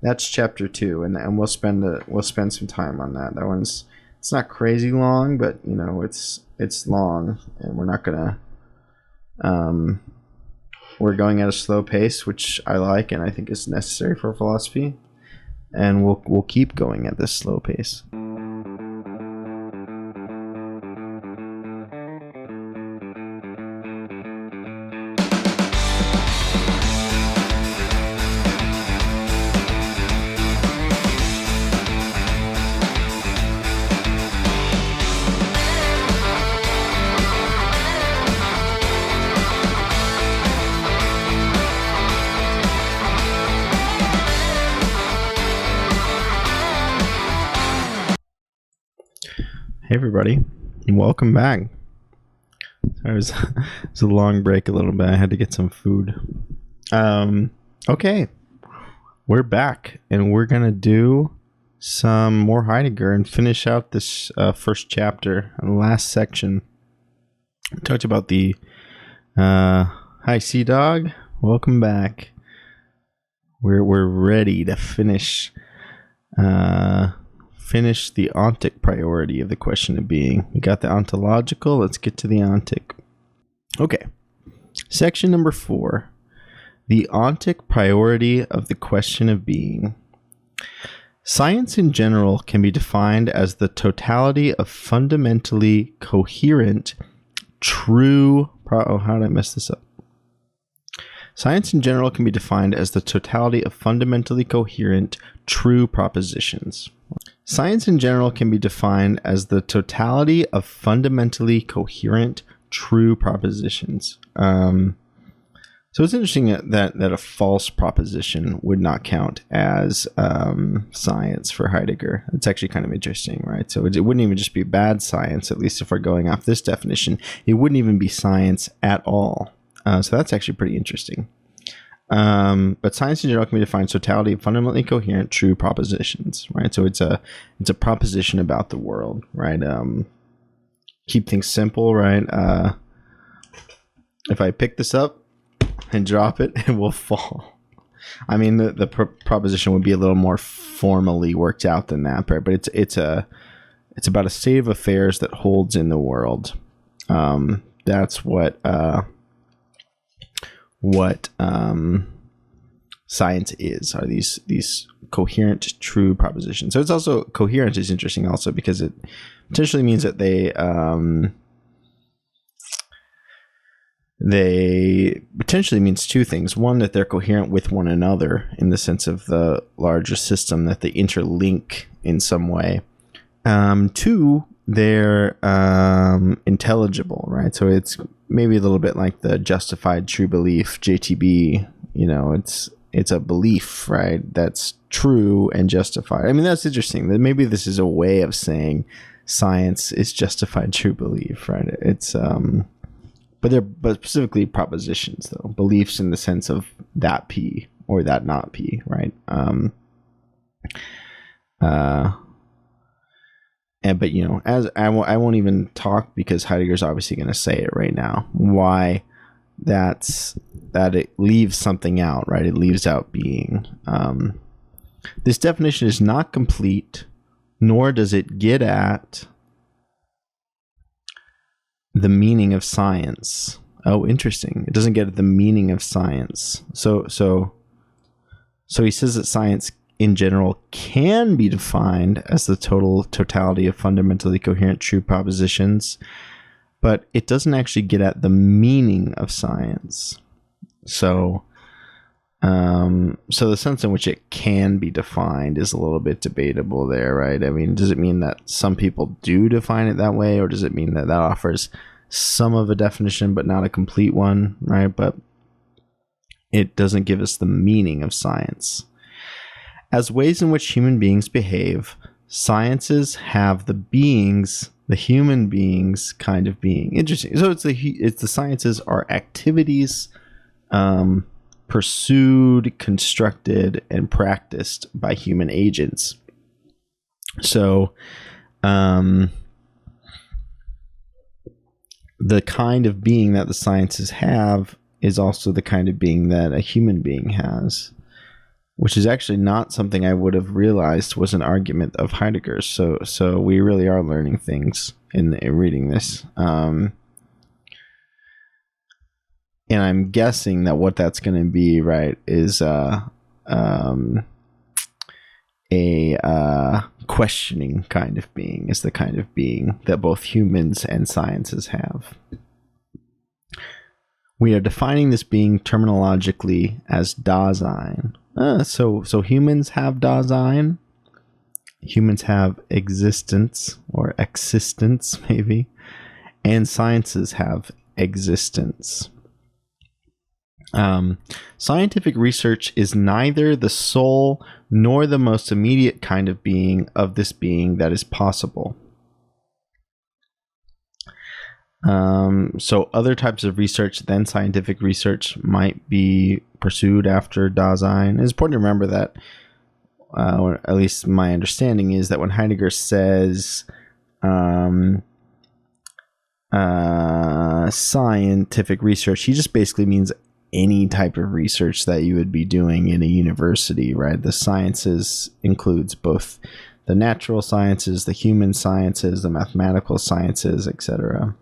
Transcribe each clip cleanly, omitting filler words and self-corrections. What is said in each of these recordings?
That's chapter 2, and we'll spend some time on that. That one's, it's not crazy long, but you know, it's long, and we're not gonna we're going at a slow pace, which I like and I think is necessary for philosophy, and we'll keep going at this slow pace. Hey everybody, and welcome back. It was a long break a little bit. I had to get some food. Okay, we're back, and we're gonna do some more Heidegger and finish out this first chapter and the last section. We talked about the hi Sea Dog. Welcome back. We're ready to finish the ontic priority of the question of being. We got the ontological. Let's get to the ontic. Okay. Section number 4. The ontic priority of the question of being. Science in general can be defined as the totality of fundamentally coherent, true... how did I mess this up? Science in general can be defined as the totality of fundamentally coherent, true propositions. Science in general can be defined as the totality of fundamentally coherent, true propositions. So it's interesting that a false proposition would not count as science for Heidegger. It's actually kind of interesting, right? So it wouldn't even just be bad science, at least if we're going off this definition. It wouldn't even be science at all. So that's actually pretty interesting. But science in general can be defined as totality of fundamentally coherent, true propositions, right? So it's a proposition about the world, right? Keep things simple, right? If I pick this up and drop it, it will fall. I mean, the proposition would be a little more formally worked out than that, right? But it's about a state of affairs that holds in the world. That's what science are these coherent, true propositions. So it's also coherent is interesting also because it potentially means that they potentially means two things. One, that they're coherent with one another in the sense of the larger system, that they interlink in some way. Two, they're intelligible, right? So it's maybe a little bit like the justified true belief, JTB. You know, it's a belief, right? That's true and justified. I mean, that's interesting. That maybe this is a way of saying science is justified true belief, right? It's but specifically propositions, though, beliefs in the sense of that P or that not P, right? But you know, as I won't even talk because Heidegger's obviously going to say it right now. Why that it leaves something out, right? It leaves out being. This definition is not complete, nor does it get at the meaning of science. Oh, interesting. It doesn't get at the meaning of science. So he says that science in general can be defined as the totality of fundamentally coherent true propositions, but it doesn't actually get at the meaning of science. So the sense in which it can be defined is a little bit debatable there, right? I mean, does it mean that some people do define it that way, or does it mean that offers some of a definition but not a complete one, right? But it doesn't give us the meaning of science. As ways in which human beings behave, sciences have the human beings kind of being. Interesting. So it's the sciences are activities pursued, constructed, and practiced by human agents. So the kind of being that the sciences have is also the kind of being that a human being has. which is actually not something I would have realized was an argument of Heidegger's. So we really are learning things in reading this. And I'm guessing that what that's going to be, right, is a questioning kind of being, is the kind of being that both humans and sciences have. We are defining this being terminologically as Dasein. So humans have Dasein. Humans have existence, or existence maybe, and sciences have existence. Scientific research is neither the sole nor the most immediate kind of being of this being that is possible. So other types of research than scientific research might be pursued after Dasein. It's important to remember that, or at least my understanding is that when Heidegger says scientific research, he just basically means any type of research that you would be doing in a university, right? The sciences includes both the natural sciences, the human sciences, the mathematical sciences, etc.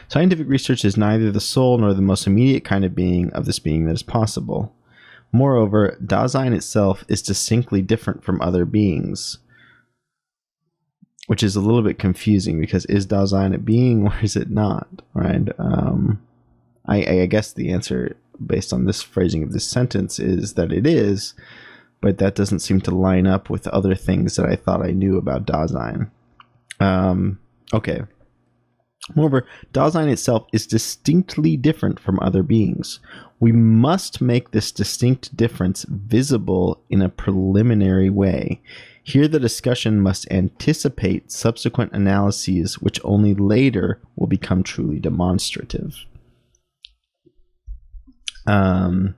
Scientific research is neither the sole nor the most immediate kind of being of this being that is possible. Moreover, Dasein itself is distinctly different from other beings, which is a little bit confusing, because is Dasein a being or is it not, right? I guess the answer, based on this phrasing of this sentence, is that it is, but that doesn't seem to line up with other things that I thought I knew about Dasein. Okay. Moreover, Dasein itself is distinctly different from other beings. We must make this distinct difference visible in a preliminary way. Here the discussion must anticipate subsequent analyses which only later will become truly demonstrative. So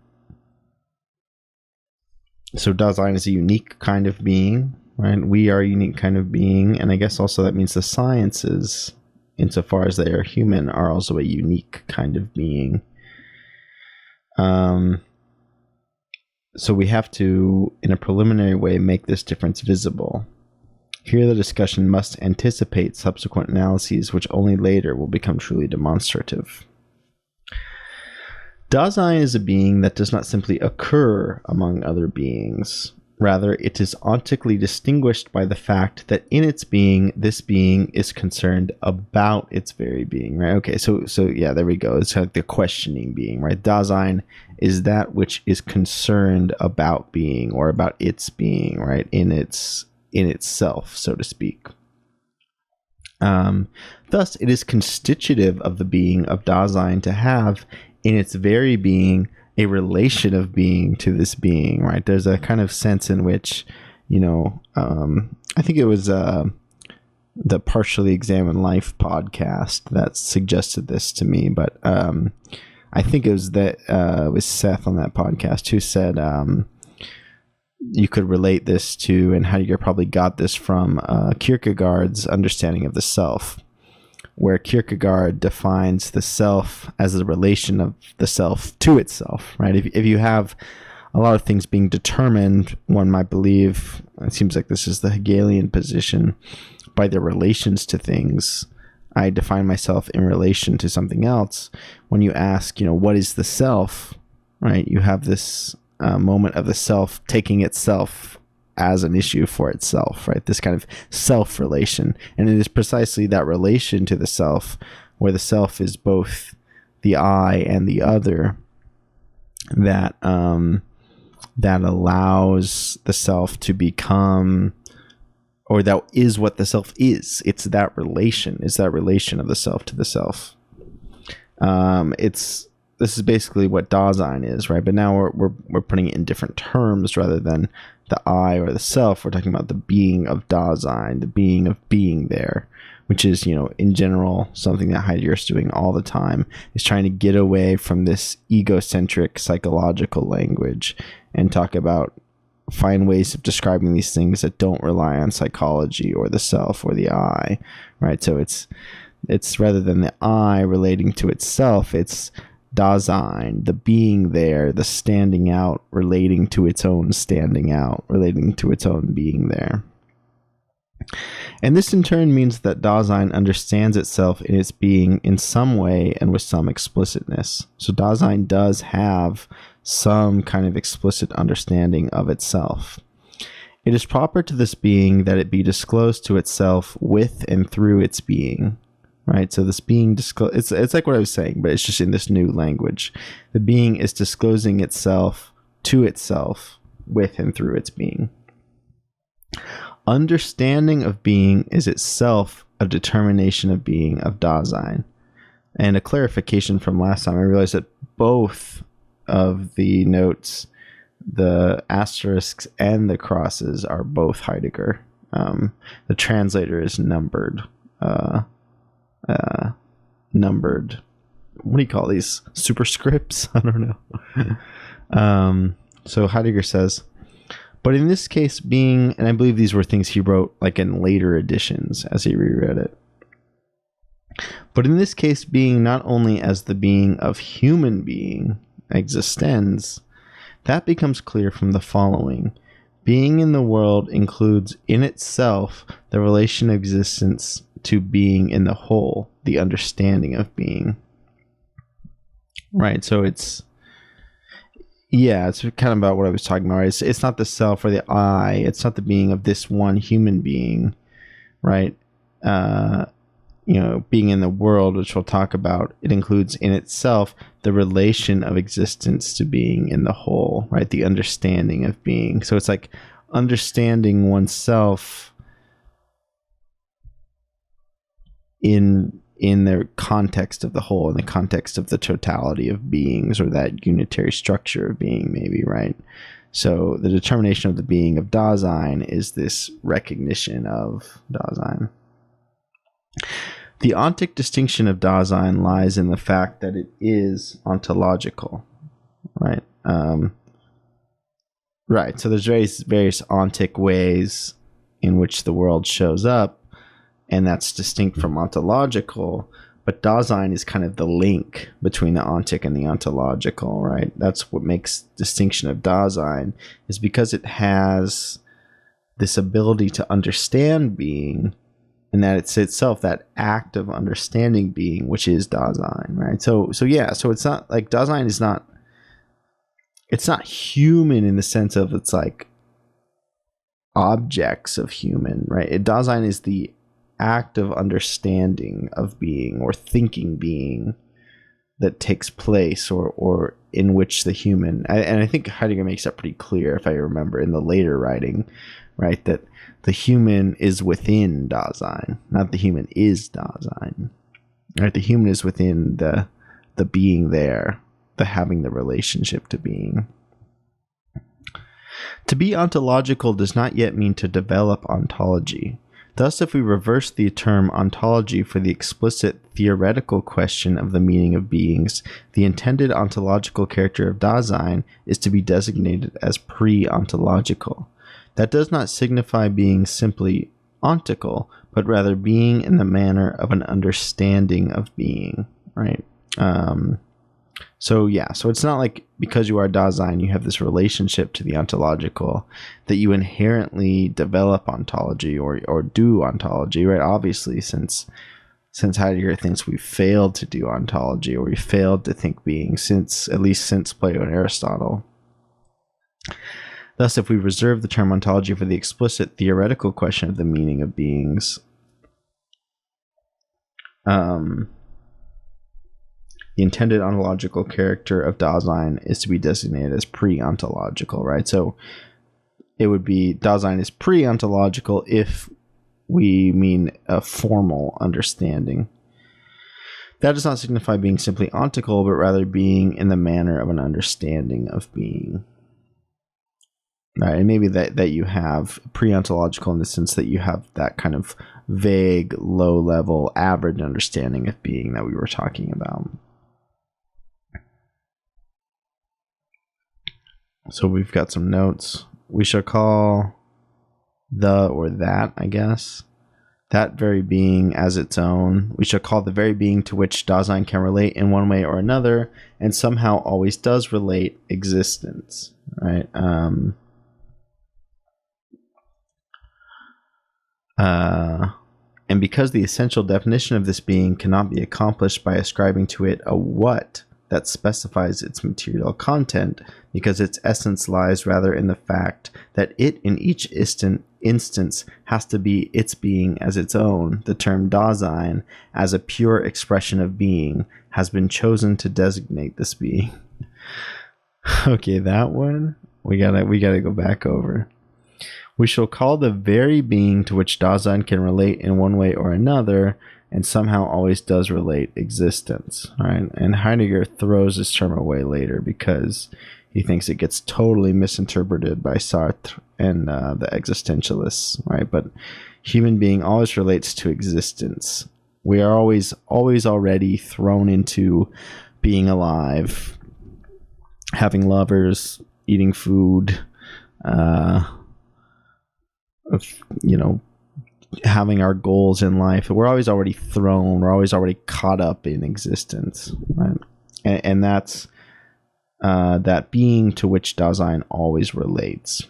Dasein is a unique kind of being, right? We are a unique kind of being, and I guess also that means the sciences, insofar as they are human, are also a unique kind of being. So we have to, in a preliminary way, make this difference visible. Here the discussion must anticipate subsequent analyses which only later will become truly demonstrative. Dasein is a being that does not simply occur among other beings. Rather, it is ontically distinguished by the fact that in its being, this being is concerned about its very being, right? Okay, so yeah, there we go. It's like the questioning being, right? Dasein is that which is concerned about being, or about its being, right? In itself, so to speak. Thus, it is constitutive of the being of Dasein to have, in its very being, a relation of being to this being, right? There's a kind of sense in which, I think it was the Partially Examined Life podcast that suggested this to me, but I think it was Seth on that podcast who said you could relate this to, and Heidegger probably got this from Kierkegaard's understanding of the self, where Kierkegaard defines the self as the relation of the self to itself, right? If you have a lot of things being determined, one might believe, it seems like this is the Hegelian position, by their relations to things. I define myself in relation to something else. When you ask, what is the self, right? You have this moment of the self taking itself as an issue for itself, right? This kind of self-relation. And it is precisely that relation to the self, where the self is both the I and the other, that that allows the self to become, or that is what the self is. It's that relation. It's that relation of the self to the self. This is basically what Dasein is, right? But now we're putting it in different terms rather than the I or the self. We're talking about the being of Dasein, the being of being there, which is, in general, something that Heidegger is doing all the time, is trying to get away from this egocentric psychological language and find ways of describing these things that don't rely on psychology or the self or the I, right? So it's rather than the I relating to itself, it's Dasein, the being there, the standing out, relating to its own standing out, relating to its own being there. And this in turn means that Dasein understands itself in its being in some way and with some explicitness. So Dasein does have some kind of explicit understanding of itself. It is proper to this being that it be disclosed to itself with and through its being. Right, so this being it's like what I was saying, but it's just in this new language. The being is disclosing itself to itself with and through its being. Understanding of being is itself a determination of being of Dasein. And a clarification from last time, I realized that both of the notes, the asterisks and the crosses, are both Heidegger. The translator is numbered. Numbered, what do you call these, superscripts? I don't know. So Heidegger says, but in this case being, and I believe these were things he wrote like in later editions as he reread it, but in this case being not only as the being of human being, existens, that becomes clear from the following. Being in the world includes in itself the relation of existence to being in the whole, the understanding of being. Right, so it's kind of about what I was talking about. Right? It's not the self or the I. It's not the being of this one human being, right? Being in the world, which we'll talk about. It includes in itself the relation of existence to being in the whole, right? The understanding of being. So it's like understanding oneself in the context of the whole, in the context of the totality of beings, or that unitary structure of being, maybe, right? So the determination of the being of Dasein is this recognition of Dasein. The ontic distinction of Dasein lies in the fact that it is ontological, right? Right, so there's various ontic ways in which the world shows up, and that's distinct from ontological, but Dasein is kind of the link between the ontic and the ontological, right? That's what makes distinction of Dasein, is because it has this ability to understand being, and that it's itself that act of understanding being, which is Dasein, right? So it's not like Dasein is not, it's not human in the sense of it's like objects of human, right? Dasein is the act of understanding of being or thinking being that takes place, or in which the human, and I think Heidegger makes that pretty clear, if I remember, in the later writing, right, that the human is within Dasein, not the human is Dasein, right? The human is within the being there, the having the relationship to being. To be ontological does not yet mean to develop ontology. Thus, if we reverse the term ontology for the explicit theoretical question of the meaning of beings, the intended ontological character of Dasein is to be designated as pre-ontological. That does not signify being simply ontical, but rather being in the manner of an understanding of being, right? So it's not like because you are Dasein, you have this relationship to the ontological, that you inherently develop ontology or do ontology, right? Obviously, since Heidegger thinks we failed to do ontology, or we failed to think being at least since Plato and Aristotle. Thus, if we reserve the term ontology for the explicit theoretical question of the meaning of beings, the intended ontological character of Dasein is to be designated as pre-ontological, right? So it would be Dasein is pre-ontological if we mean a formal understanding. That does not signify being simply ontical, but rather being in the manner of an understanding of being. Right, and maybe that you have pre-ontological in the sense that you have that kind of vague, low-level, average understanding of being that we were talking about. So we've got some notes. We shall call the or that, I guess, that very being as its own. We shall call the very being to which Dasein can relate in one way or another, and somehow always does relate, existence. Right? And because the essential definition of this being cannot be accomplished by ascribing to it a what that specifies its material content, because its essence lies rather in the fact that it in each instance has to be its being as its own, the term Dasein, as a pure expression of being, has been chosen to designate this being. Okay, that one we gotta go back over. We shall call the very being to which Dasein can relate in one way or another, and somehow always does relate, existence. Right? And Heidegger throws this term away later because he thinks it gets totally misinterpreted by Sartre and the existentialists. Right? But human being always relates to existence. We are always already thrown into being alive, having lovers, eating food, having our goals in life. We're always already caught up in existence, right? And that's that being to which Dasein always relates.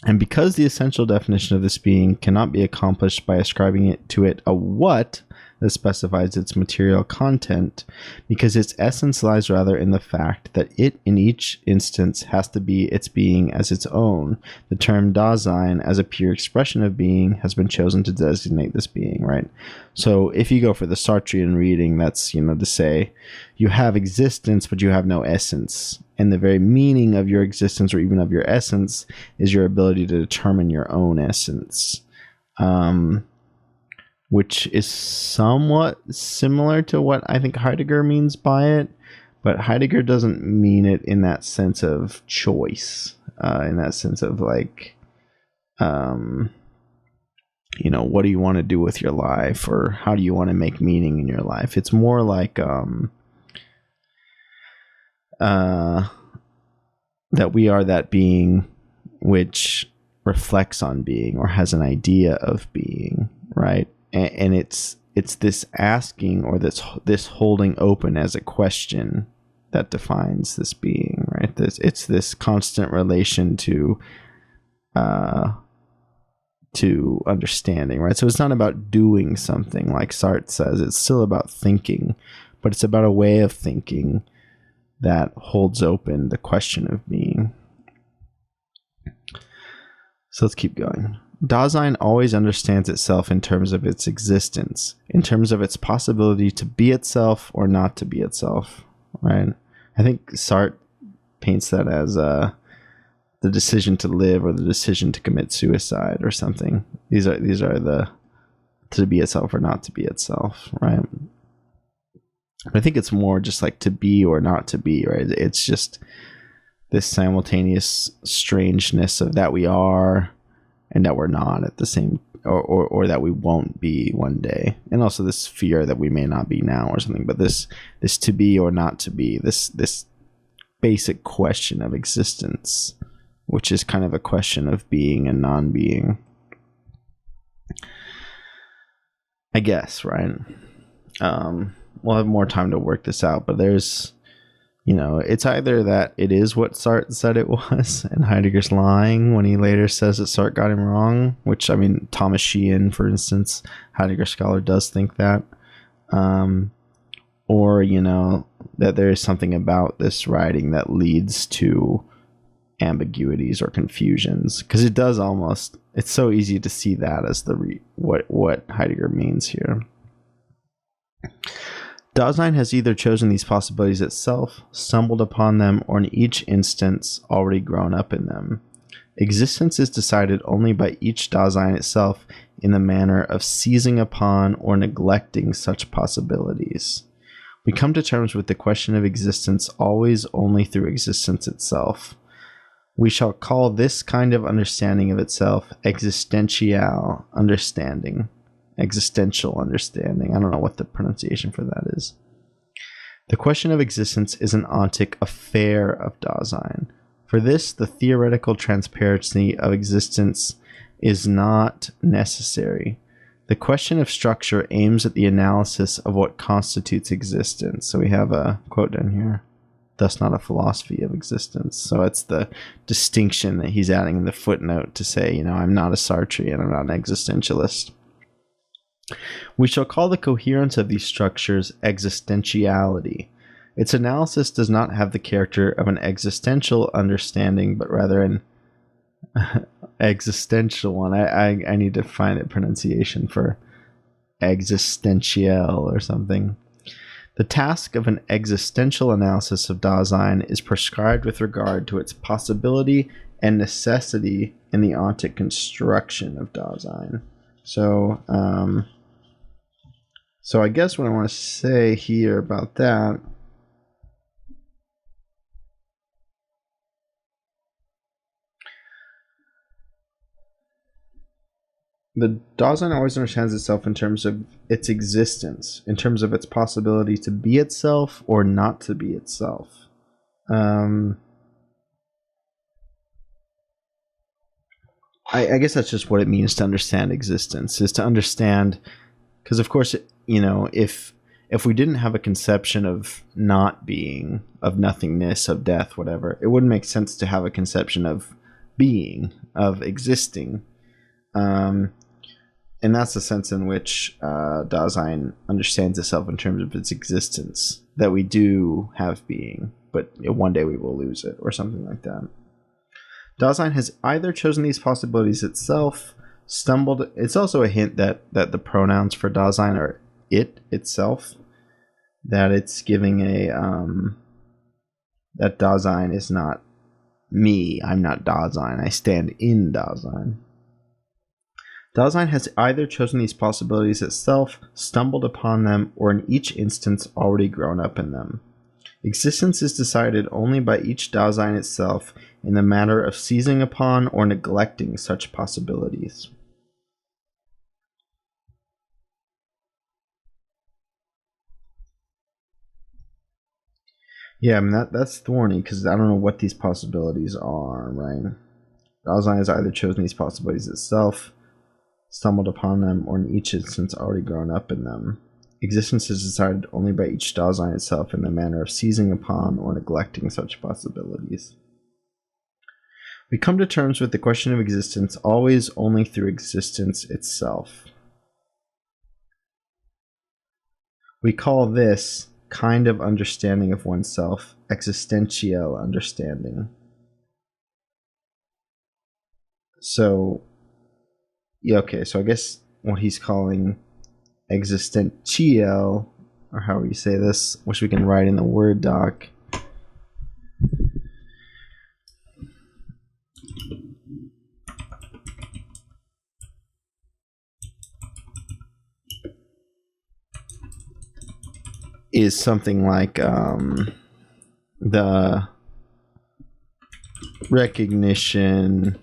And because the essential definition of this being cannot be accomplished by ascribing to it a what that specifies its material content, because its essence lies rather in the fact that it in each instance has to be its being as its own, the term Dasein as a pure expression of being has been chosen to designate this being, right? So if you go for the Sartrean reading, that's, to say you have existence, but you have no essence. And the very meaning of your existence, or even of your essence, is your ability to determine your own essence. Which is somewhat similar to what I think Heidegger means by it, but Heidegger doesn't mean it in that sense of choice, in that sense of like, what do you want to do with your life, or how do you want to make meaning in your life? It's more like that we are that being which reflects on being or has an idea of being, right? And it's this asking, or this holding open as a question that defines this being, right? It's this constant relation to understanding, right? So it's not about doing something like Sartre says. It's still about thinking, but it's about a way of thinking that holds open the question of being. So let's keep going. Dasein always understands itself in terms of its existence, in terms of its possibility to be itself or not to be itself, right? I think Sartre paints that as the decision to live or the decision to commit suicide or something. These are the to be itself or not to be itself, right? I think it's more just like to be or not to be, right? It's just this simultaneous strangeness of that we are and that we're not at the same, or that we won't be one day, and also this fear that we may not be now or something. But this to be or not to be, this basic question of existence, which is kind of a question of being and non-being, I guess, right? We'll have more time to work this out, but there's, it's either that it is what Sartre said it was, and Heidegger's lying when he later says that Sartre got him wrong, which, I mean, Thomas Sheehan, for instance, Heidegger scholar, does think that. Or, that there is something about this writing that leads to ambiguities or confusions, because it does it's so easy to see that as what Heidegger means here. Dasein has either chosen these possibilities itself, stumbled upon them, or in each instance already grown up in them. Existence is decided only by each Dasein itself in the manner of seizing upon or neglecting such possibilities. We come to terms with the question of existence always only through existence itself. We shall call this kind of understanding of itself existential understanding. Existential understanding. I don't know what the pronunciation for that is. The question of existence is an ontic affair of Dasein. For this, the theoretical transparency of existence is not necessary. The question of structure aims at the analysis of what constitutes existence. So we have a quote down here. Thus not a philosophy of existence. So it's the distinction that he's adding in the footnote to say, you know, I'm not a Sartrean, I'm not an existentialist. We shall call the coherence of these structures existentiality. Its analysis does not have the character of an existential understanding, but rather an existential one. I need to find a pronunciation for existentiell or something. The task of an existential analysis of Dasein is prescribed with regard to its possibility and necessity in the ontic construction of Dasein. So I guess what I want to say here about that the Dasein always understands itself in terms of its existence, in terms of its possibility to be itself or not to be itself. I guess that's just what it means to understand existence, is to understand, because of course, you know, if we didn't have a conception of not being, of nothingness, of death, whatever, it wouldn't make sense to have a conception of being, of existing. And that's the sense in which Dasein understands itself in terms of its existence, that we do have being, but one day we will lose it, or something like that. Dasein has either chosen these possibilities itself, stumbled... It's also a hint that the pronouns for Dasein are it itself, that it's giving a... that Dasein is not me, I'm not Dasein, I stand in Dasein. Dasein has either chosen these possibilities itself, stumbled upon them, or in each instance already grown up in them. Existence is decided only by each Dasein itself in the matter of seizing upon or neglecting such possibilities. Yeah, I mean, that's thorny, because I don't know what these possibilities are, right? Dasein has either chosen these possibilities itself, stumbled upon them, or in each instance already grown up in them. Existence is decided only by each Dasein itself in the manner of seizing upon or neglecting such possibilities. We come to terms with the question of existence always only through existence itself. We call this kind of understanding of oneself existential understanding. So, yeah, okay, so I guess what he's calling existential, or however you say this, which we can write in the Word doc, is something like the recognition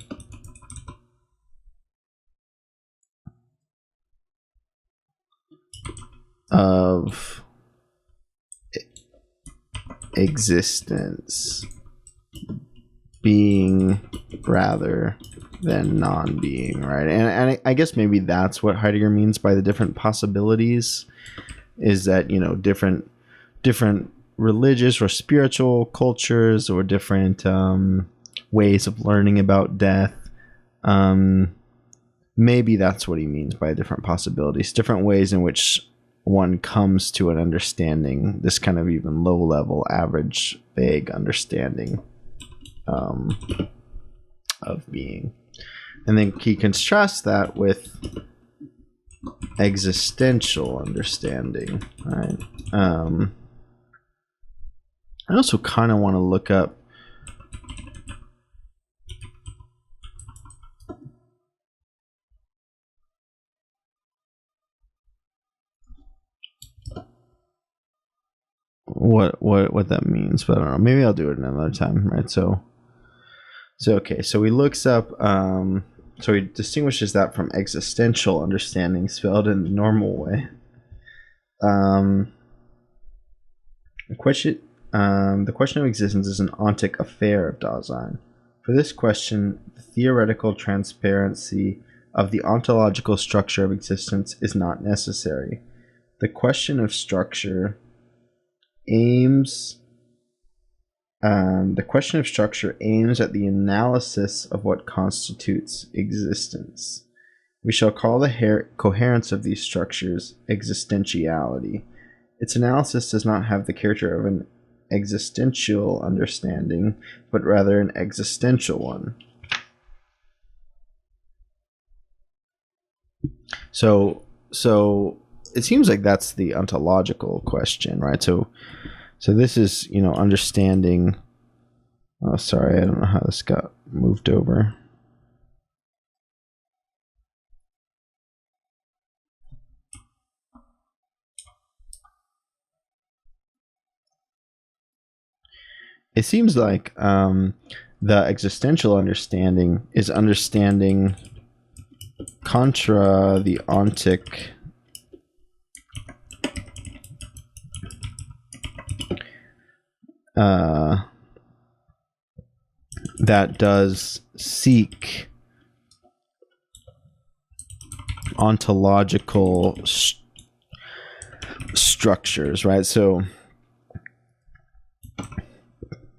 of existence being rather than non-being, right? And I guess maybe that's what Heidegger means by the different possibilities, is that, you know, different religious or spiritual cultures, or different ways of learning about death. Maybe that's what he means by different possibilities, different ways in which one comes to an understanding, this kind of even low-level, average, vague understanding of being. And then he contrasts that with existential understanding, right? I also kind of want to look up what that means, but I don't know. Maybe I'll do it another time, right? So okay, so he looks up, so he distinguishes that from existential understanding spelled in the normal way. The question of existence is an ontic affair of Dasein. For this question, the theoretical transparency of the ontological structure of existence is not necessary. The question of structure aims at the analysis of what constitutes existence. We shall call the coherence of these structures existentiality. Its analysis does not have the character of an existential understanding, but rather an existential one. So it seems like that's the ontological question, right? So this is, understanding. Oh, sorry, I don't know how this got moved over. It seems like the existential understanding is understanding contra the ontic that does seek ontological structures, right? So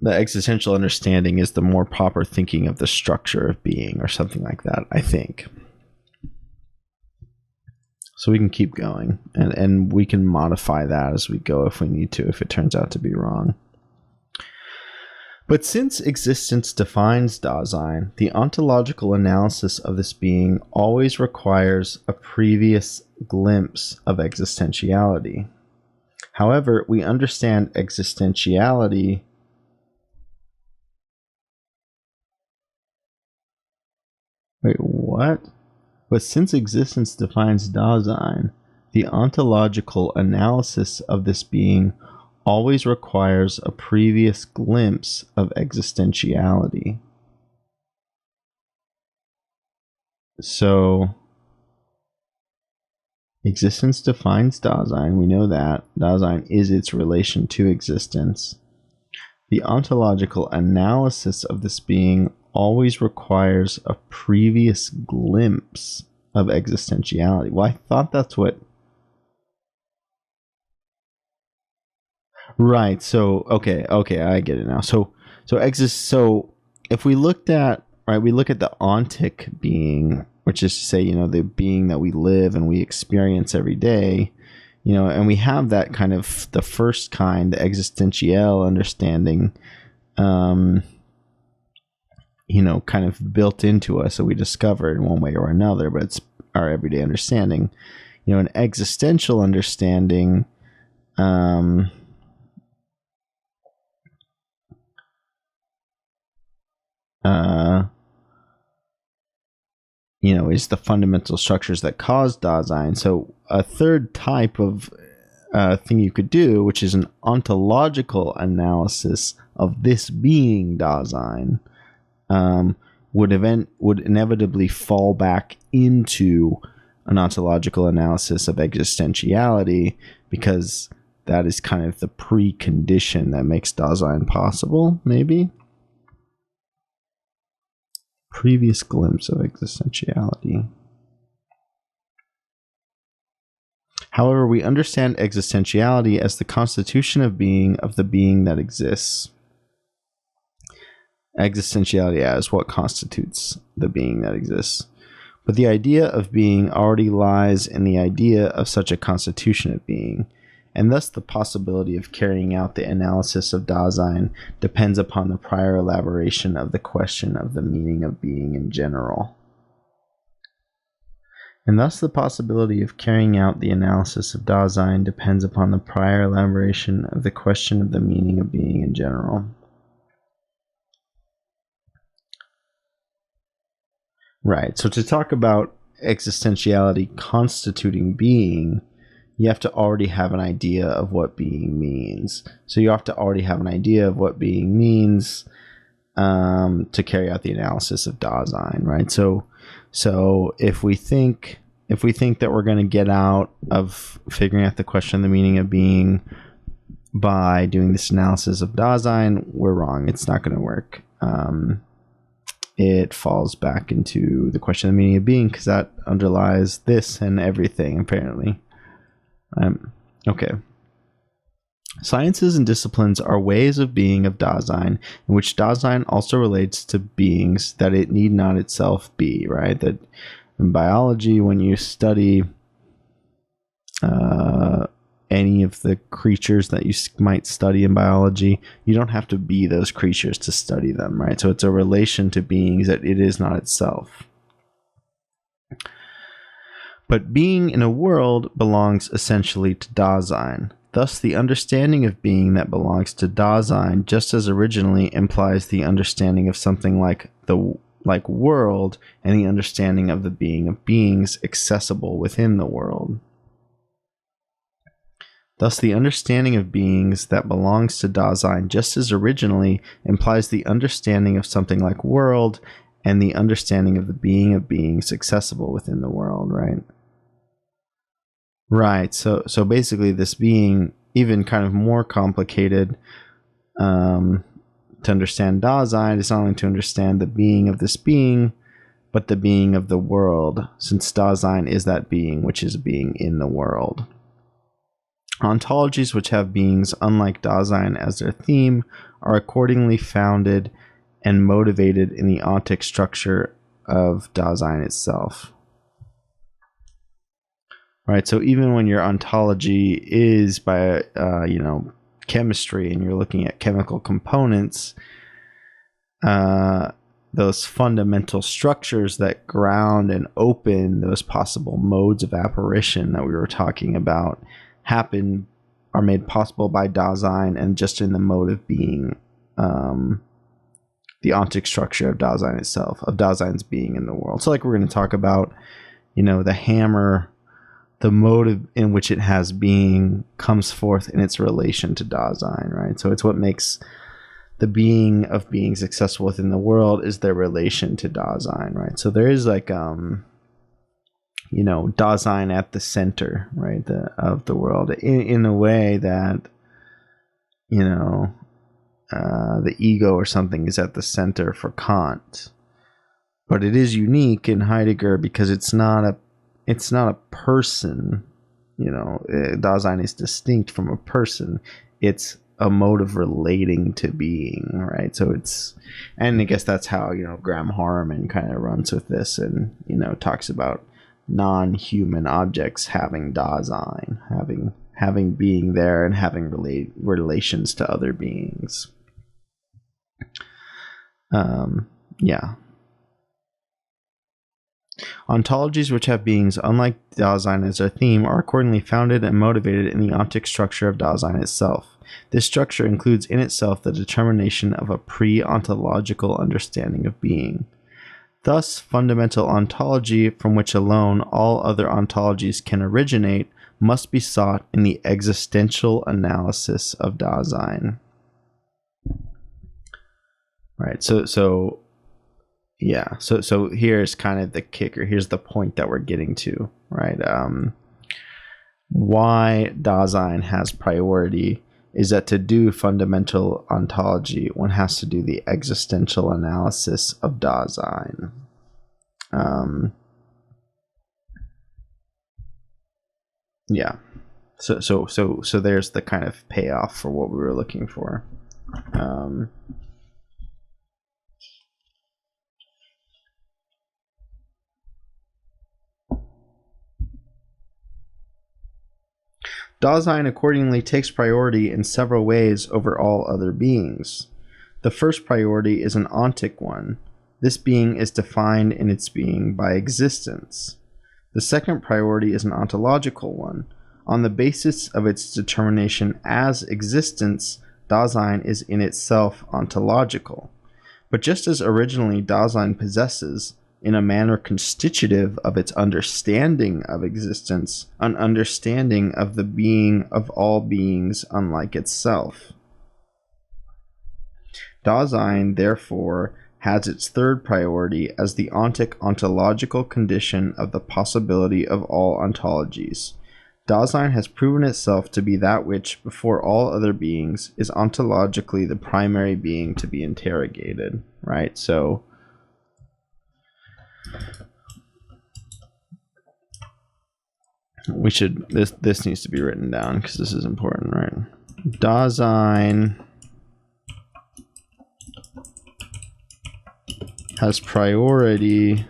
the existential understanding is the more proper thinking of the structure of being, or something like that, I think. So we can keep going, and we can modify that as we go if we need to, if it turns out to be wrong. But since existence defines Dasein, the ontological analysis of this being always requires a previous glimpse of existentiality. However, we understand existentiality Wait, what? But since existence defines Dasein, the ontological analysis of this being always requires a previous glimpse of existentiality. So, existence defines Dasein. We know that. Dasein is its relation to existence. The ontological analysis of this being always requires a previous glimpse of existentiality. Well, I thought that's what... Right, so, okay, I get it now. So if we looked at, right, we look at the ontic being, which is to say, the being that we live and we experience every day, and we have that kind of, the first kind, the existential understanding, kind of built into us that we discovered in one way or another, but it's our everyday understanding. An existential understanding, is the fundamental structures that cause Dasein. So a third type of thing you could do, which is an ontological analysis of this being Dasein, would inevitably fall back into an ontological analysis of existentiality, because that is kind of the precondition that makes Dasein possible, maybe. Previous glimpse of existentiality. However, we understand existentiality as the constitution of being of the being that exists. Existentiality as what constitutes the being that exists. But the idea of being already lies in the idea of such a constitution of being, and thus the possibility of carrying out the analysis of Dasein depends upon the prior elaboration of the question of the meaning of being in general. And thus the possibility of carrying out the analysis of Dasein depends upon the prior elaboration of the question of the meaning of being in general. Right, so to talk about existentiality constituting being, you have to already have an idea of what being means. So you have to already have an idea of what being means to carry out the analysis of Dasein, right? So if we think that we're going to get out of figuring out the question of the meaning of being by doing this analysis of Dasein, we're wrong. It's not going to work. it falls back into the question of the meaning of being, because that underlies this and everything, apparently. Okay. Sciences and disciplines are ways of being of Dasein, in which Dasein also relates to beings that it need not itself be, right? That in biology, when you study any of the creatures that you might study in biology, you don't have to be those creatures to study them, right? So it's a relation to beings that it is not itself. But being in a world belongs essentially to Dasein. Thus, the understanding of being that belongs to Dasein just as originally implies the understanding of something like world and the understanding of the being of beings accessible within the world. Thus, the understanding of beings that belongs to Dasein just as originally implies the understanding of something like world and the understanding of the being of beings accessible within the world, right? Right. So basically, this being even kind of more complicated to understand Dasein is not only to understand the being of this being, but the being of the world, since Dasein is that being which is being in the world. Ontologies which have beings unlike Dasein as their theme are accordingly founded and motivated in the ontic structure of Dasein itself. Right, so even when your ontology is by, chemistry, and you're looking at chemical components, those fundamental structures that ground and open those possible modes of apparition that we were talking about are made possible by Dasein and just in the mode of being, the ontic structure of Dasein itself, of Dasein's being in the world. So like we're going to talk about, the hammer. The mode in which it has being comes forth in its relation to Dasein, right? So it's what makes the being of beings accessible within the world is their relation to Dasein, right? So there is like, Dasein at the center, right, of the world in a way that, the ego or something is at the center for Kant. But it is unique in Heidegger because it's not a person, Dasein is distinct from a person. It's a mode of relating to being, right? So and I guess that's how, Graham Harman kind of runs with this and, talks about non-human objects having Dasein, having being there and having relations to other beings. Ontologies which have beings unlike Dasein as their theme are accordingly founded and motivated in the ontic structure of Dasein itself. This structure includes in itself the determination of a pre-ontological understanding of being. Thus, fundamental ontology, from which alone all other ontologies can originate, must be sought in the existential analysis of Dasein. Right, so here's kind of the kicker. Here's the point that we're getting to, right? Why Dasein has priority is that to do fundamental ontology, one has to do the existential analysis of Dasein. So there's the kind of payoff for what we were looking for. Dasein accordingly takes priority in several ways over all other beings. The first priority is an ontic one. This being is defined in its being by existence. The second priority is an ontological one. On the basis of its determination as existence, Dasein is in itself ontological. But just as originally Dasein possesses, in a manner constitutive of its understanding of existence, an understanding of the being of all beings unlike itself. Dasein, therefore, has its third priority as the ontic ontological condition of the possibility of all ontologies. Dasein has proven itself to be that which, before all other beings, is ontologically the primary being to be interrogated, right? So we should, this needs to be written down because this is important, right? Dasein has priority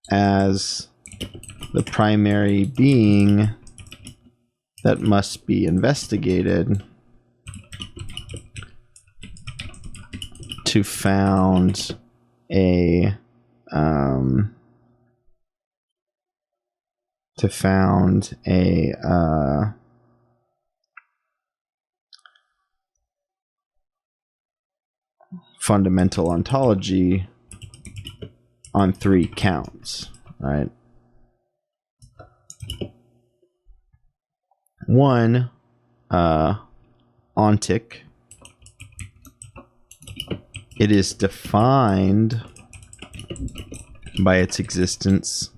as the primary being that must be investigated to found a fundamental ontology on 3 counts, right? 1, Ontic. It is defined by its existence,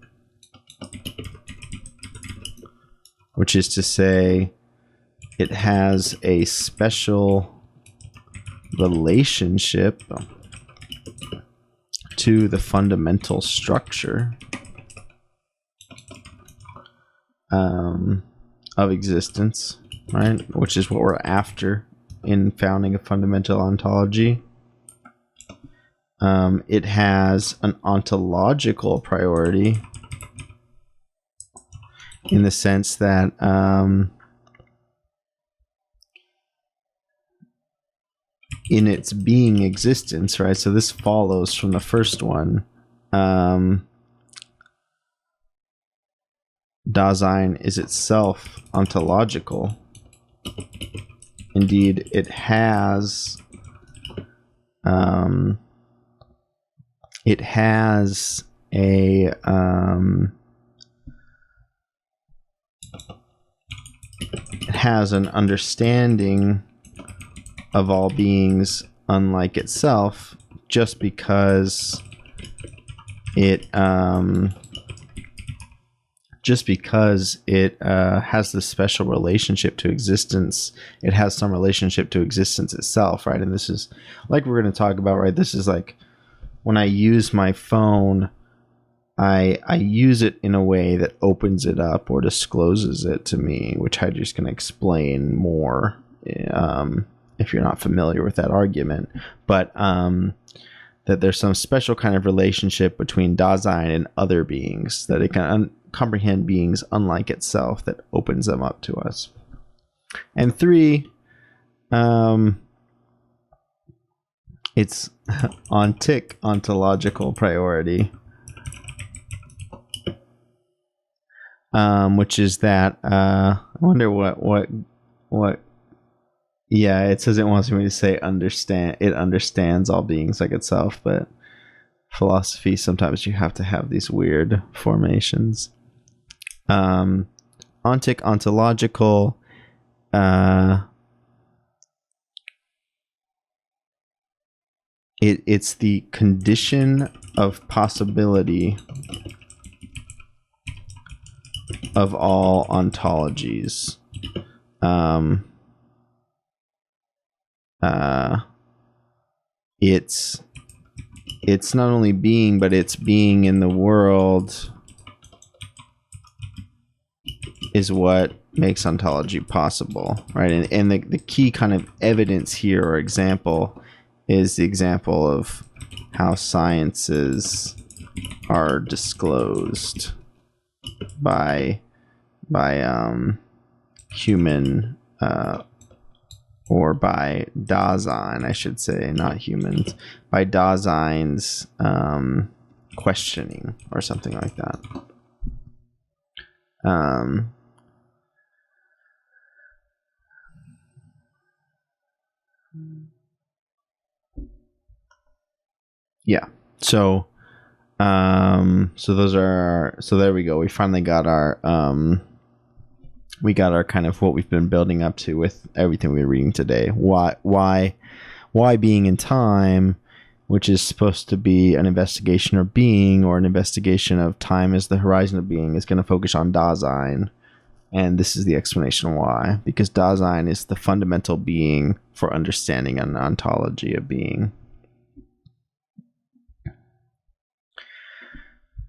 which is to say it has a special relationship to the fundamental structure of existence, right? Which is what we're after in founding a fundamental ontology. It has an ontological priority in the sense that in its being existence, right? So this follows from the first one. Dasein is itself ontological. Indeed, it has a it has an understanding of all beings unlike itself, just because it has this special relationship to existence. It has some relationship to existence itself, right? And this is like we're going to talk about, right? This is like when I use my phone, I use it in a way that opens it up or discloses it to me, which Heidegger's going to explain more if you're not familiar with that argument. But that there's some special kind of relationship between Dasein and other beings, that it can comprehend beings unlike itself, that opens them up to us. And 3, it's Ontic, ontological priority, which is that I wonder what yeah, it says it wants me to say it understands all beings like itself, but philosophy, sometimes you have to have these weird formations. Ontic, ontological, it's the condition of possibility of all ontologies. It's not only being, but it's being in the world is what makes ontology possible, right? And the key kind of evidence here, or example, is the example of how sciences are disclosed by human or by Dasein, I should say, not humans, by Dasein's questioning or something like that. Yeah. So those are, so there we go. We finally got our kind of what we've been building up to with everything we're reading today. Why being in time, which is supposed to be an investigation of being, or an investigation of time as the horizon of being, is going to focus on Dasein. And this is the explanation why. Because Dasein is the fundamental being for understanding an ontology of being.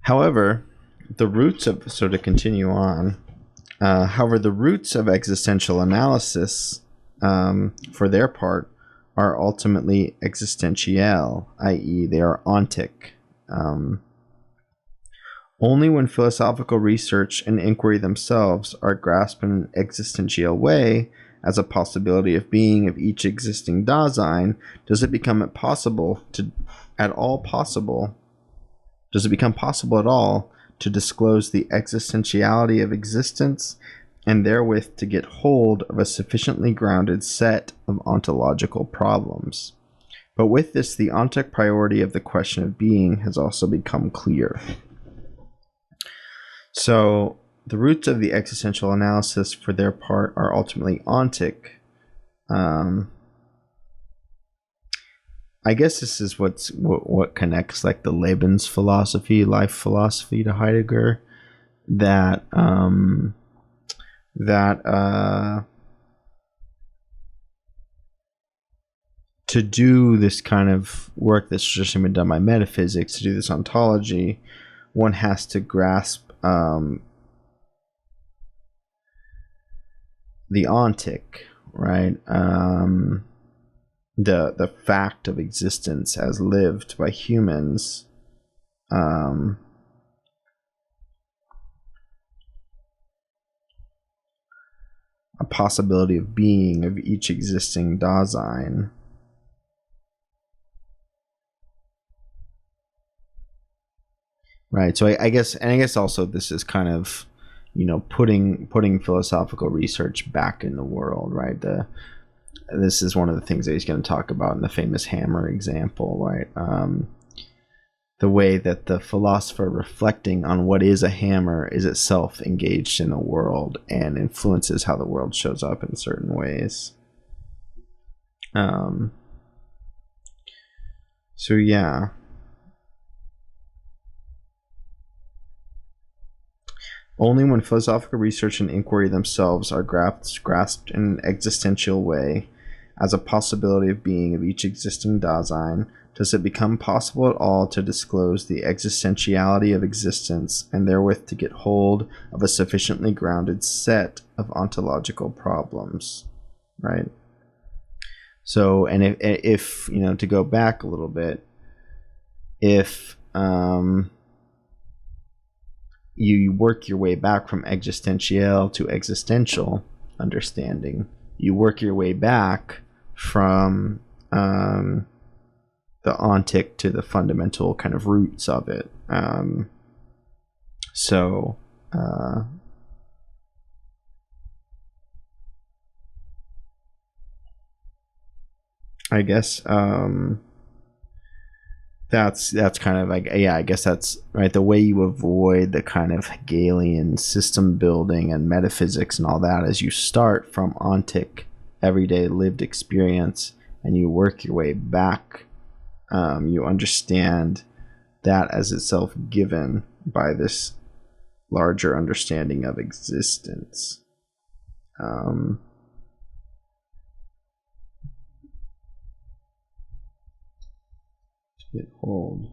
However, the roots of, so to continue on, however, the roots of existential analysis, for their part, are ultimately existential, i.e. they are ontic. Only when philosophical research and inquiry themselves are grasped in an existential way as a possibility of being of each existing Dasein, does it become possible at all to disclose the existentiality of existence and therewith to get hold of a sufficiently grounded set of ontological problems. But with this, the ontic priority of the question of being has also become clear. So, the roots of the existential analysis for their part are ultimately ontic. I guess this is what connects like the Lebensphilosophy, life philosophy, to Heidegger. To do this kind of work that's traditionally been done by metaphysics, to do this ontology, one has to grasp the ontic, right? The fact of existence as lived by humans, a possibility of being of each existing Dasein. Right. So I guess also this is kind of, putting philosophical research back in the world, right? This is one of the things that he's going to talk about in the famous hammer example, right? The way that the philosopher reflecting on what is a hammer is itself engaged in the world and influences how the world shows up in certain ways. So yeah. Only when philosophical research and inquiry themselves are grasped in an existential way as a possibility of being of each existing Dasein does it become possible at all to disclose the existentiality of existence and therewith to get hold of a sufficiently grounded set of ontological problems, right? So, and if to go back a little bit, if you work your way back from existential to existential understanding, you work your way back from the ontic to the fundamental kind of roots of it. I guess that's kind of like, I guess that's right, the way you avoid the kind of Hegelian system building and metaphysics and all that is you start from ontic, everyday lived experience, and you work your way back. You understand that as itself given by this larger understanding of existence. Hold.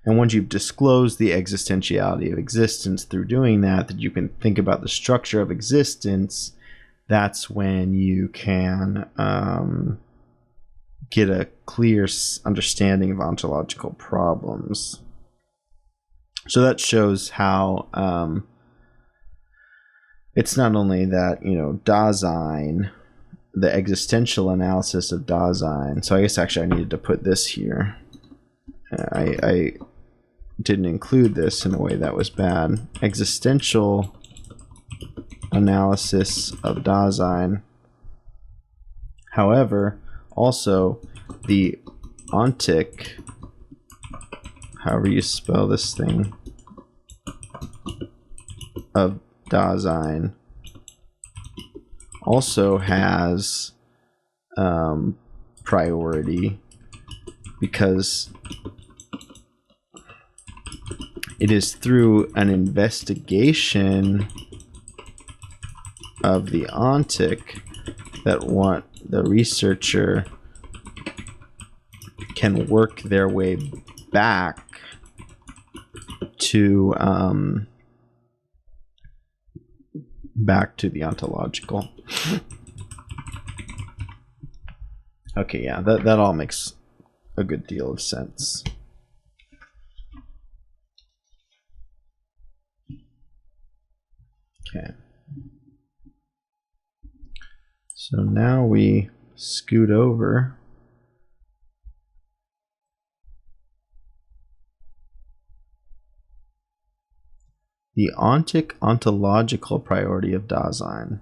And once you've disclosed the existentiality of existence through doing that you can think about the structure of existence, that's when you can get a clear understanding of ontological problems. So that shows how it's not only that, Dasein, the existential analysis of Dasein. So I guess actually I needed to put this here. I didn't include this in a way that was bad. Existential analysis of Dasein. However, also the ontic, however you spell this thing, of Dasein also has priority because it is through an investigation of the ontic that the researcher can work their way back to the ontological. Okay, yeah, that all makes a good deal of sense. Okay. So now we scoot over the Ontic ontological priority of Dasein.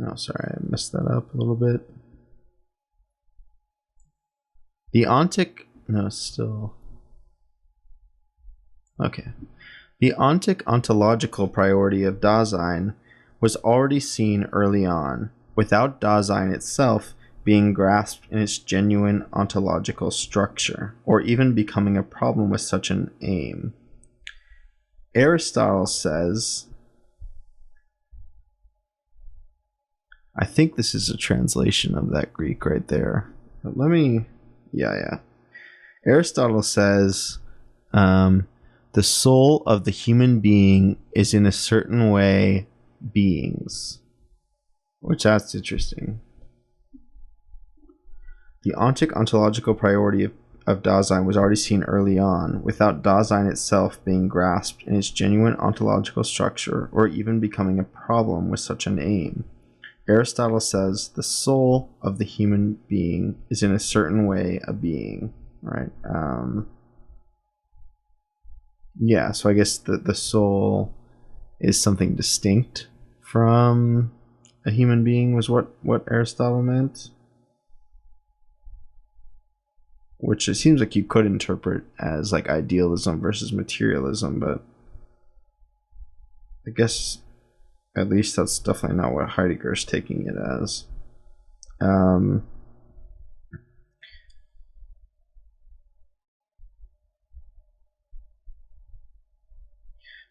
Oh, sorry, I messed that up a little bit. The Ontic, no, still. Okay. The Ontic ontological priority of Dasein was already seen early on, without Dasein itself being grasped in its genuine ontological structure, or even becoming a problem with such an aim. Aristotle says, I think this is a translation of that Greek right there. But let me, yeah. Aristotle says, the soul of the human being is in a certain way beings, which that's interesting. The Ontic ontological priority of Dasein was already seen early on, without Dasein itself being grasped in its genuine ontological structure, or even becoming a problem with such an aim. Aristotle says the soul of the human being is in a certain way a being, right? Yeah, so I guess the soul is something distinct from a human being was what Aristotle meant. Which it seems like you could interpret as like idealism versus materialism, but I guess at least that's definitely not what Heidegger is taking it as.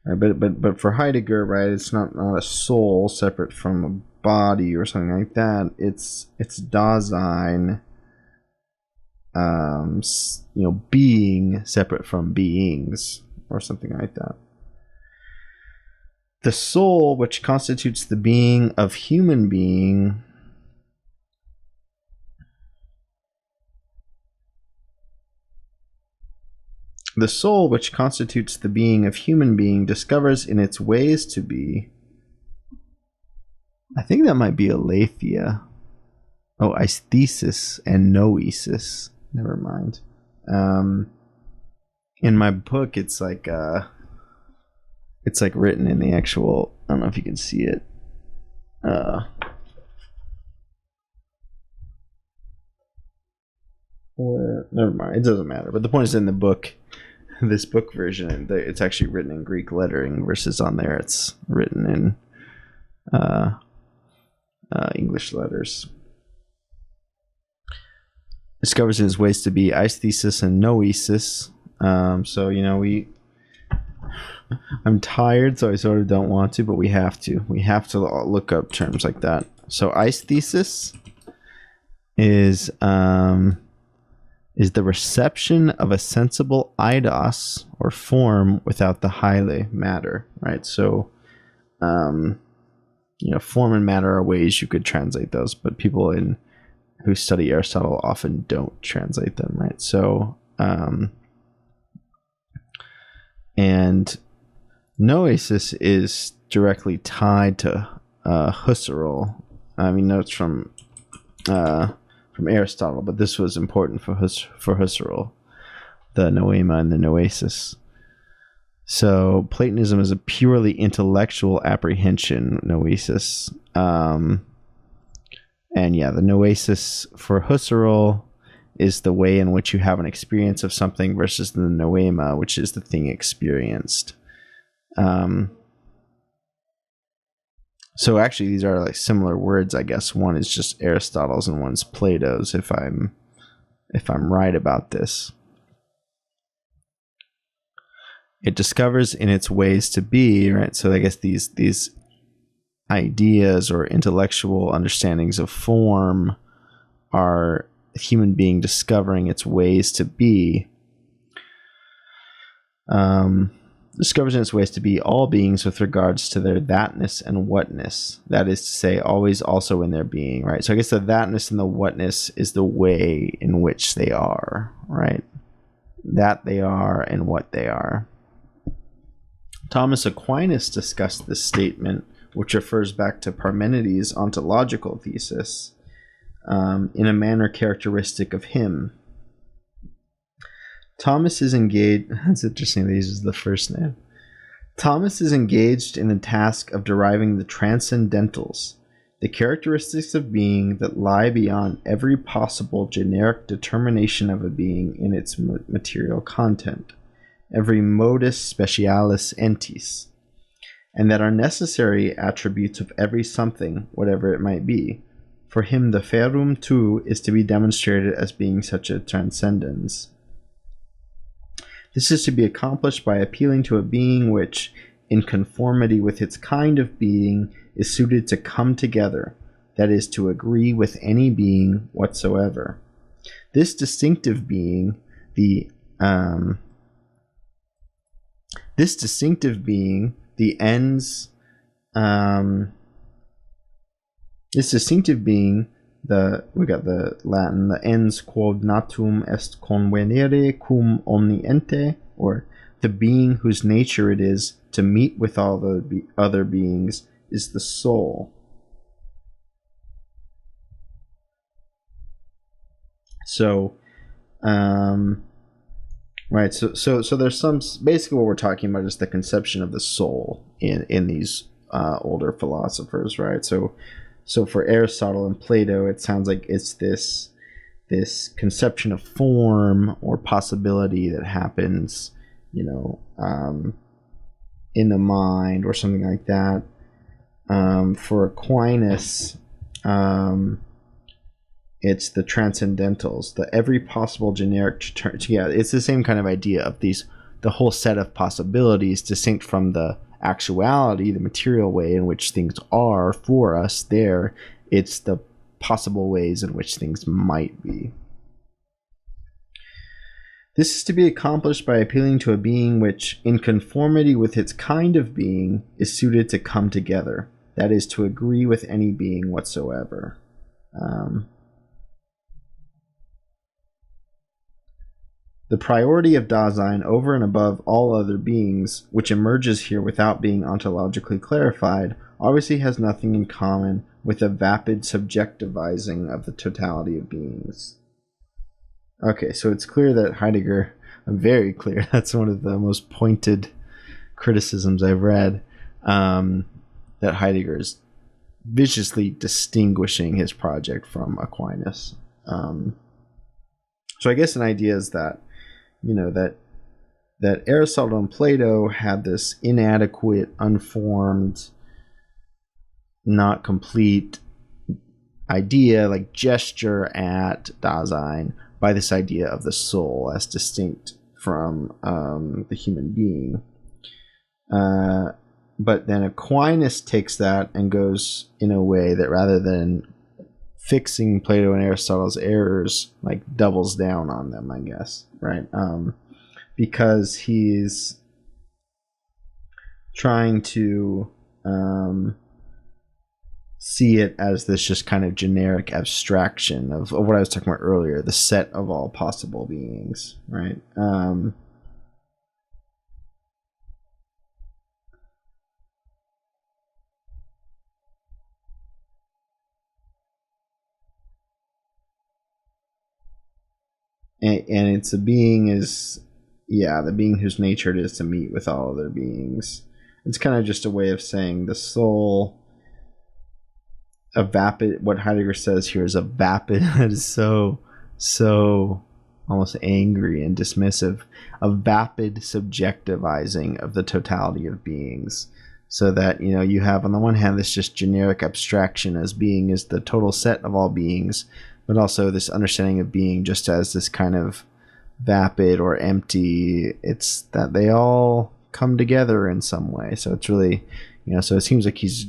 But for Heidegger, right, it's not a soul separate from a body or something like that. It's Dasein, being separate from beings or something like that. The soul, which constitutes the being of human being, discovers in its ways to be. I think that might be aletheia. Oh, aesthesis and noesis. Never mind. In my book, it's like written in the actual. I don't know if you can see it. Never mind. It doesn't matter. But the point is, in the book, this book version, it's actually written in Greek lettering versus on there it's written in English letters. Discovers in his ways to be aesthesis and noesis. So I'm tired, so I sort of don't want to, but we have to. We have to look up terms like that. So aesthesis is the reception of a sensible eidos or form without the hyle, matter, right? So form and matter are ways you could translate those, but people who study Aristotle often don't translate them, right? So and noesis is directly tied to Husserl. I mean, notes from Aristotle, but this was important for Husserl, the noema and the noesis. So Platonism is a purely intellectual apprehension, noesis. And yeah, the noesis for Husserl is the way in which you have an experience of something versus the noema, which is the thing experienced. So actually, these are like similar words, I guess. One is just Aristotle's and one's Plato's, if I'm right about this. It discovers in its ways to be, right? So I guess these ideas or intellectual understandings of form are a human being discovering its ways to be. discovers in its ways to be all beings with regards to their thatness and whatness. That is to say, always also in their being, right? So I guess the thatness and the whatness is the way in which they are, right? That they are and what they are. Thomas Aquinas discussed this statement, which refers back to Parmenides' ontological thesis, in a manner characteristic of him. Thomas is engaged. That's interesting that he uses the first name. Thomas is engaged in the task of deriving the transcendentals, the characteristics of being that lie beyond every possible generic determination of a being in its material content, every modus specialis entis, and that are necessary attributes of every something, whatever it might be. For him, the ferrum tu is to be demonstrated as being such a transcendence. This is to be accomplished by appealing to a being which, in conformity with its kind of being, is suited to come together, that is, to agree with any being whatsoever. This distinctive being, the ends, we got the Latin, the ens quod natum est convenere cum omniente, or the being whose nature it is to meet with all the other beings, is the soul. So, right. So there's some, basically what we're talking about is the conception of the soul in these older philosophers, right? So for Aristotle and Plato, it sounds like it's this conception of form or possibility that happens, in the mind or something like that. For Aquinas, it's the transcendentals, the every possible generic. Yeah, it's the same kind of idea of the whole set of possibilities distinct from the actuality, the material way in which things are for us there. It's the possible ways in which things might be. This is to be accomplished by appealing to a being which, in conformity with its kind of being, is suited to come together, that is, to agree with any being whatsoever. The priority of Dasein over and above all other beings, which emerges here without being ontologically clarified, obviously has nothing in common with a vapid subjectivizing of the totality of beings. Okay, so it's clear that Heidegger, very clear, that's one of the most pointed criticisms I've read, that Heidegger is viciously distinguishing his project from Aquinas. So I guess an idea is that, that Aristotle and Plato had this inadequate, unformed, not complete idea, like gesture at Dasein by this idea of the soul as distinct from the human being. But then Aquinas takes that and goes in a way that, rather than fixing Plato and Aristotle's errors, like doubles down on them, I guess, right? Because he's trying to see it as this just kind of generic abstraction of what I was talking about earlier, the set of all possible beings, right? And it's a being is, the being whose nature it is to meet with all other beings. It's kind of just a way of saying the soul, a vapid, what Heidegger says here is a vapid, that is so almost angry and dismissive, a vapid subjectivizing of the totality of beings. So that, you have on the one hand this just generic abstraction as being is the total set of all beings, but also this understanding of being just as this kind of vapid or empty. It's that they all come together in some way. So it's really, so it seems like he's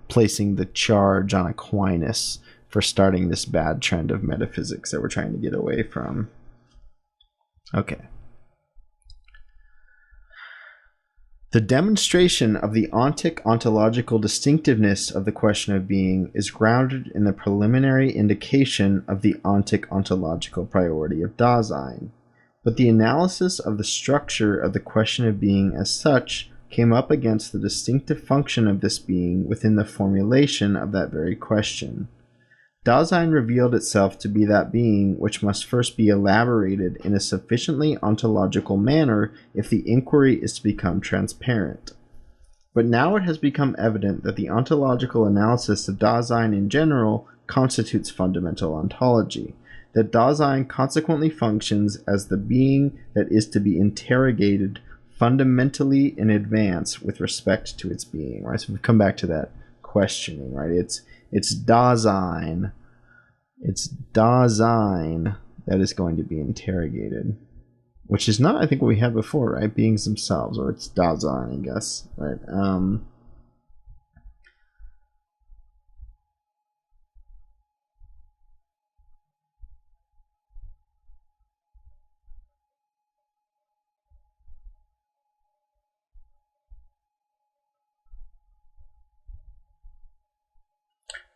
placing the charge on Aquinas for starting this bad trend of metaphysics that we're trying to get away from. Okay. The demonstration of the ontic ontological distinctiveness of the question of being is grounded in the preliminary indication of the ontic ontological priority of Dasein. But the analysis of the structure of the question of being as such came up against the distinctive function of this being within the formulation of that very question. Dasein revealed itself to be that being which must first be elaborated in a sufficiently ontological manner if the inquiry is to become transparent. But now it has become evident that the ontological analysis of Dasein in general constitutes fundamental ontology, that Dasein consequently functions as the being that is to be interrogated fundamentally in advance with respect to its being. Right? So we've come back to that questioning, right? It's Dasein. It's Dasein that is going to be interrogated, which is not, I think, what we had before, right? Beings themselves, or it's Dasein, I guess, right?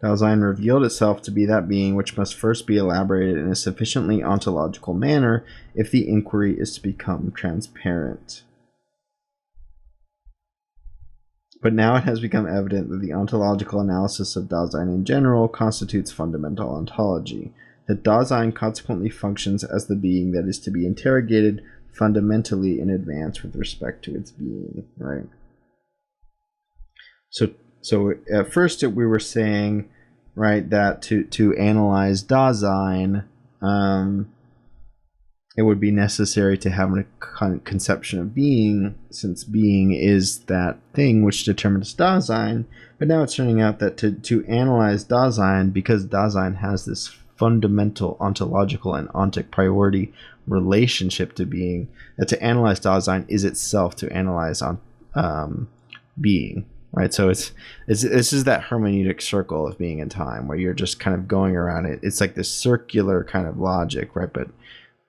Dasein revealed itself to be that being which must first be elaborated in a sufficiently ontological manner if the inquiry is to become transparent. But now it has become evident that the ontological analysis of Dasein in general constitutes fundamental ontology, that Dasein consequently functions as the being that is to be interrogated fundamentally in advance with respect to its being, right? So at first we were saying, right, that to analyze Dasein, it would be necessary to have a conception of being, since being is that thing which determines Dasein. But now it's turning out that to analyze Dasein, because Dasein has this fundamental ontological and ontic priority relationship to being, that to analyze Dasein is itself to analyze being. Right, so this is that hermeneutic circle of being in time, where you're just kind of going around it. It's like this circular kind of logic, right?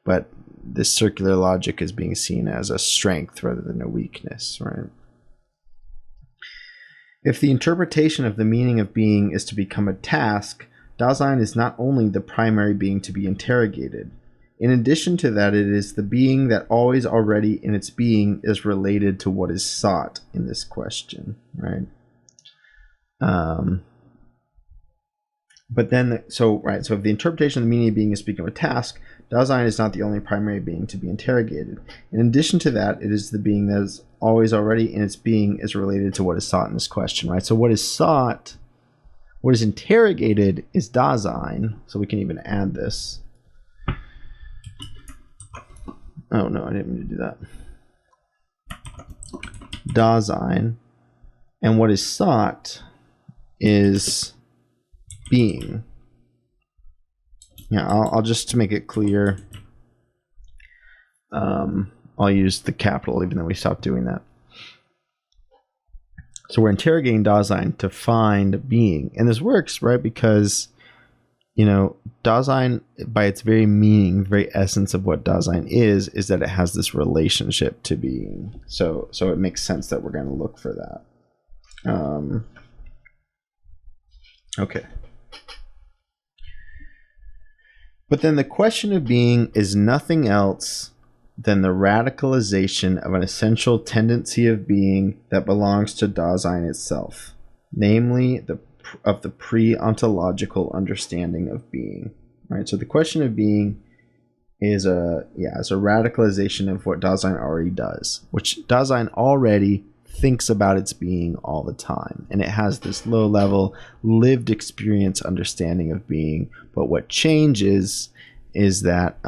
But this circular logic is being seen as a strength rather than a weakness, right? If the interpretation of the meaning of being is to become a task, Dasein is not only the primary being to be interrogated. In addition to that, it is the being that always already in its being is related to what is sought in this question, right? But then, so if the interpretation of the meaning of being is to become a task, Dasein is not the only primary being to be interrogated. In addition to that, it is the being that is always already in its being is related to what is sought in this question, right? So what is sought, what is interrogated is Dasein. So we can even add this. Oh no, I didn't mean to do that. Dasein, and what is sought is being. Yeah, I'll just, to make it clear, I'll use the capital, even though we stopped doing that. So we're interrogating Dasein to find being, and this works, right? Because Dasein, by its very meaning, very essence of what Dasein is that it has this relationship to being. So it makes sense that we're going to look for that. Okay. But then the question of being is nothing else than the radicalization of an essential tendency of being that belongs to Dasein itself, namely of the pre-ontological understanding of being, right? So the question of being is a radicalization of what Dasein already does, which Dasein already thinks about its being all the time, and it has this low-level lived experience understanding of being. But what changes is that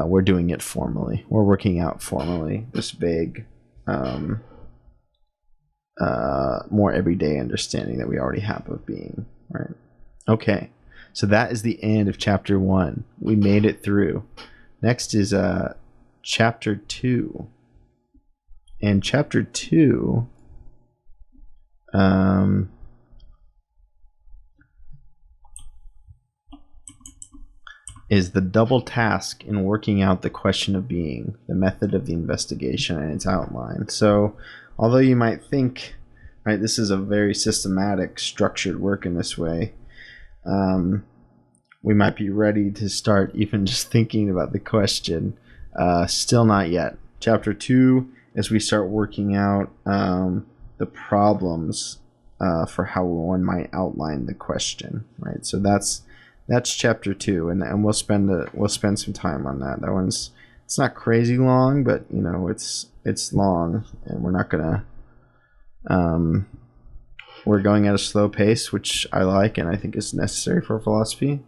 we're doing it formally. We're working out formally this vague more everyday understanding that we already have of being, right? Okay, so that is the end of chapter 1. We made it through. Next is chapter 2. And chapter 2 is the double task in working out the question of being, the method of the investigation, and its outline. So, although you might think, right, this is a very systematic, structured work in this way, we might be ready to start even just thinking about the question. Still not yet. Chapter 2, as we start working out the problems for how one might outline the question, right? So that's chapter 2, and we'll spend some time on that. That one's, it's not crazy long, but you know, it's long, and we're not gonna we're going at a slow pace, which I like and I think is necessary for philosophy,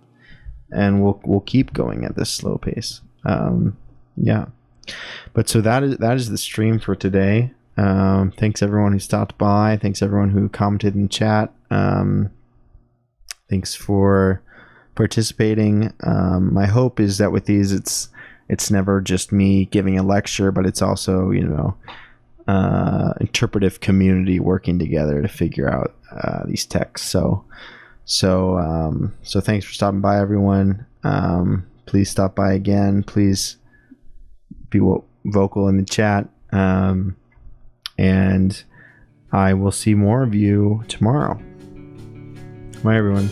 and we'll keep going at this slow pace. Yeah, but so that is the stream for today. Thanks everyone who stopped by. Thanks everyone who commented in chat. Thanks for participating. My hope is that with these, it's never just me giving a lecture, but it's also, you know, interpretive community working together to figure out these texts. So thanks for stopping by, everyone. Please stop by again. Please be vocal in the chat. And I will see more of you tomorrow. Bye, everyone.